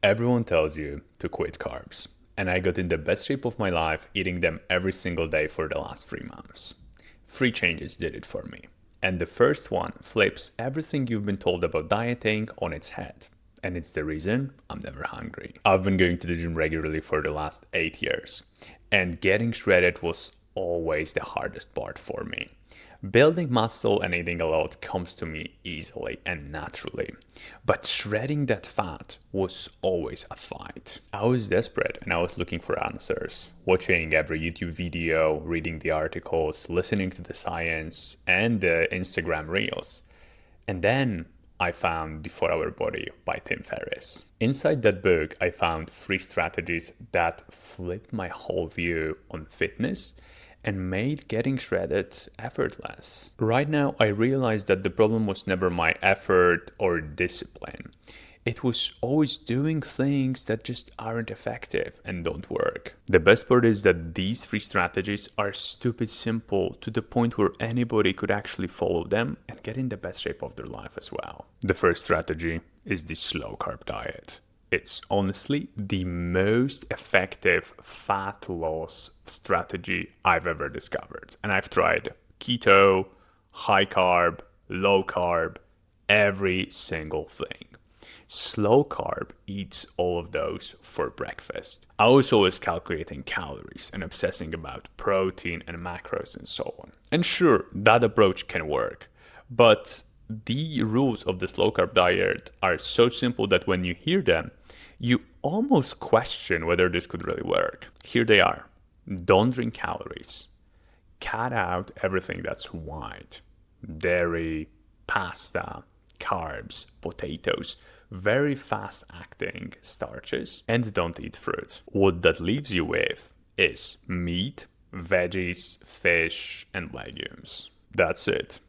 Everyone tells you to quit carbs, and I got in the best shape of my life eating them every single day for the last 3 months. Three changes did it for me. And the first one flips everything you've been told about dieting on its head. And it's the reason I'm never hungry. I've been going to the gym regularly for the last 8 years, and getting shredded was always the hardest part for me. Building muscle and eating a lot comes to me easily and naturally, but shredding that fat was always a fight. I was desperate and I was looking for answers, watching every YouTube video, reading the articles, listening to the science and the Instagram reels. And then I found The 4 Hour Body by Tim Ferriss. Inside that book, I found 3 strategies that flipped my whole view on fitness and made getting shredded effortless. Right now, I realize that the problem was never my effort or discipline. It was always doing things that just aren't effective and don't work. The best part is that these 3 strategies are stupid simple to the point where anybody could actually follow them and get in the best shape of their life as well. The first strategy is the slow carb diet. It's honestly the most effective fat loss strategy I've ever discovered. And I've tried keto, high carb, low carb, every single thing. Slow carb eats all of those for breakfast. I was always calculating calories and obsessing about protein and macros and so on. And sure, that approach can work, but the rules of the slow carb diet are so simple that when you hear them, you almost question whether this could really work. Here they are. Don't drink calories. Cut out everything that's white. Dairy, pasta, carbs, potatoes, very fast acting starches, and don't eat fruit. What that leaves you with is meat, veggies, fish, and legumes. That's it.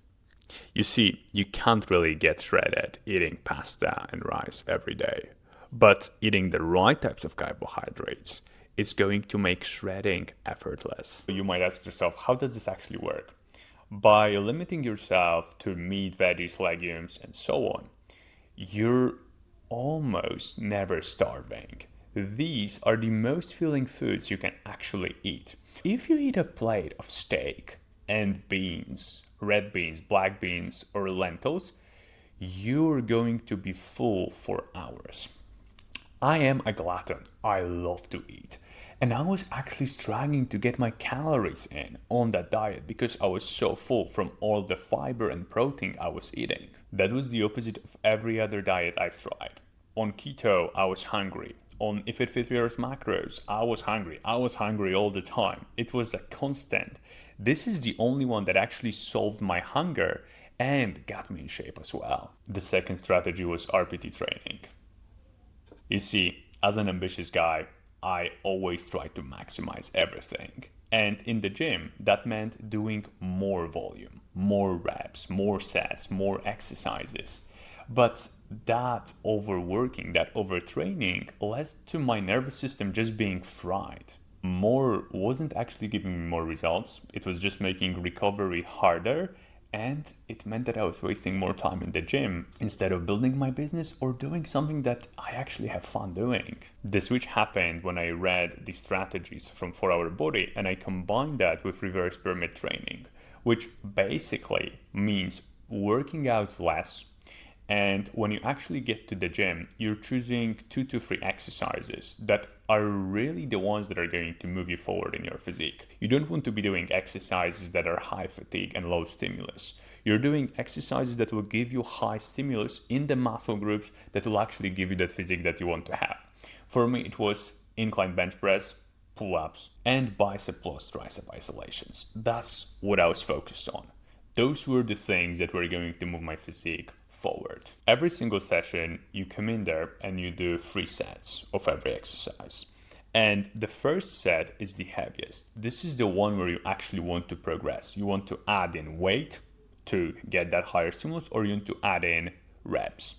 You see, you can't really get shredded eating pasta and rice every day, but eating the right types of carbohydrates is going to make shredding effortless. You might ask yourself, how does this actually work? By limiting yourself to meat, veggies, legumes, and so on, you're almost never starving. These are the most filling foods you can actually eat. If you eat a plate of steak and beans, red beans, black beans, or lentils, you're going to be full for hours. I am a glutton. I love to eat. And I was actually struggling to get my calories in on that diet because I was so full from all the fiber and protein I was eating. That was the opposite of every other diet I've tried. On keto, I was hungry. On If It Fit Your Macros, I was hungry. I was hungry all the time. It was a constant. This is the only one that actually solved my hunger and got me in shape as well. The second strategy was RPT training. You see, as an ambitious guy, I always try to maximize everything. And in the gym, that meant doing more volume, more reps, more sets, more exercises. But that overworking, that overtraining led to my nervous system just being fried. More wasn't actually giving me more results. It was just making recovery harder, and it meant that I was wasting more time in the gym instead of building my business or doing something that I actually have fun doing. The switch happened when I read the strategies from 4 Hour Body and I combined that with reverse pyramid training, which basically means working out less. And when you actually get to the gym, you're choosing 2 to 3 exercises that are really the ones that are going to move you forward in your physique. You don't want to be doing exercises that are high fatigue and low stimulus. You're doing exercises that will give you high stimulus in the muscle groups that will actually give you that physique that you want to have. For me, it was incline bench press, pull-ups, and bicep plus tricep isolations. That's what I was focused on. Those were the things that were going to move my physique forward. Every single session, you come in there and you do 3 sets of every exercise. And the first set is the heaviest. This is the one where you actually want to progress. You want to add in weight to get that higher stimulus, or you want to add in reps.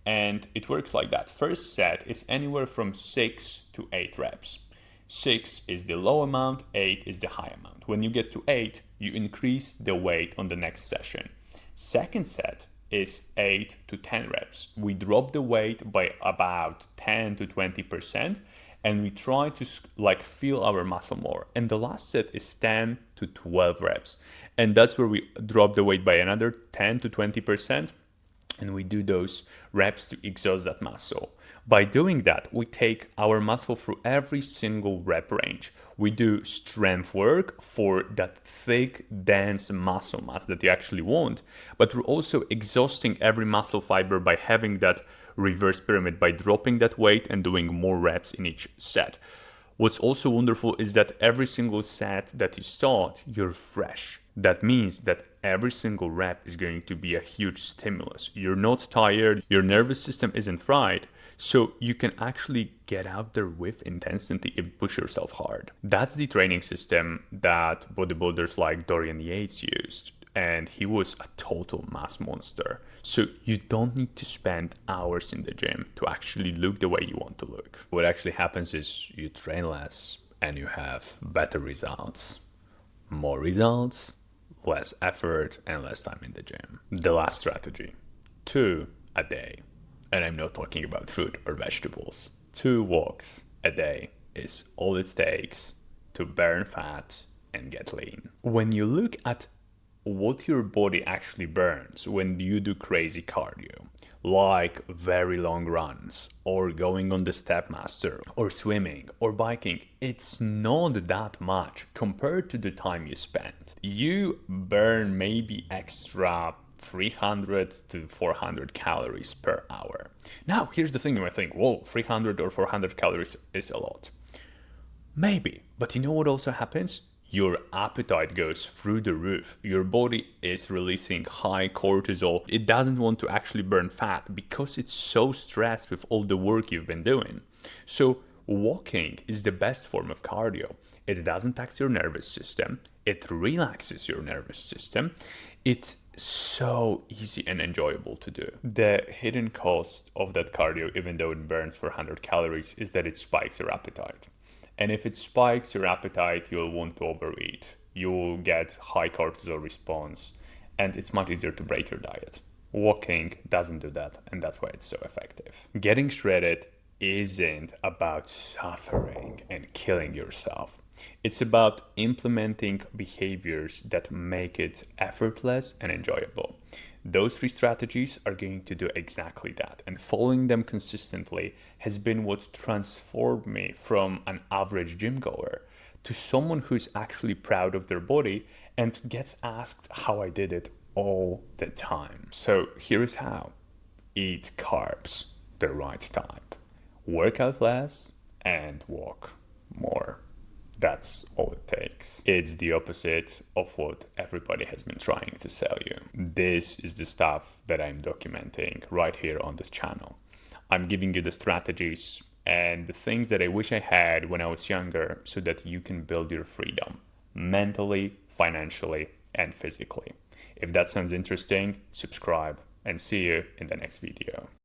And it works like that. First set is anywhere from 6 to 8 reps. 6 is the low amount, 8 is the high amount. When you get to 8, you increase the weight on the next session. Second set is 8 to 10 reps. We drop the weight by about 10 to 20%, and we try to feel our muscle more. And the last set is 10 to 12 reps. And that's where we drop the weight by another 10 to 20%. And we do those reps to exhaust that muscle. By doing that, we take our muscle through every single rep range. We do strength work for that thick, dense muscle mass that you actually want, but we're also exhausting every muscle fiber by having that reverse pyramid, by dropping that weight and doing more reps in each set. What's also wonderful is that every single set that you start, you're fresh. That means that every single rep is going to be a huge stimulus. You're not tired, your nervous system isn't fried, so you can actually get out there with intensity and push yourself hard. That's the training system that bodybuilders like Dorian Yates used, and he was a total mass monster. So you don't need to spend hours in the gym to actually look the way you want to look. What actually happens is you train less and you have better results. More results, less effort, and less time in the gym. The last strategy, 2 a day. And I'm not talking about fruit or vegetables. 2 walks a day is all it takes to burn fat and get lean. When you look at what your body actually burns when you do crazy cardio, like very long runs or going on the Stepmaster or swimming or biking, it's not that much compared to the time you spend. You burn maybe extra 300 to 400 calories per hour. Now, here's the thing, you might think, whoa, 300 or 400 calories is a lot. Maybe, but you know what also happens? Your appetite goes through the roof. Your body is releasing high cortisol. It doesn't want to actually burn fat because it's so stressed with all the work you've been doing. So walking is the best form of cardio. It doesn't tax your nervous system. It relaxes your nervous system. It's so easy and enjoyable to do. The hidden cost of that cardio, even though it burns 400 calories, is that it spikes your appetite. And if it spikes your appetite, you'll want to overeat. You'll get high cortisol response, and it's much easier to break your diet. Walking doesn't do that, and that's why it's so effective. Getting shredded isn't about suffering and killing yourself. It's about implementing behaviors that make it effortless and enjoyable. Those 3 strategies are going to do exactly that, and following them consistently has been what transformed me from an average gym goer to someone who's actually proud of their body and gets asked how I did it all the time. So here is how. Eat carbs the right type. Work out less and walk more. That's all it takes. It's the opposite of what everybody has been trying to sell you. This is the stuff that I'm documenting right here on this channel. I'm giving you the strategies and the things that I wish I had when I was younger so that you can build your freedom mentally, financially, and physically. If that sounds interesting, subscribe and see you in the next video.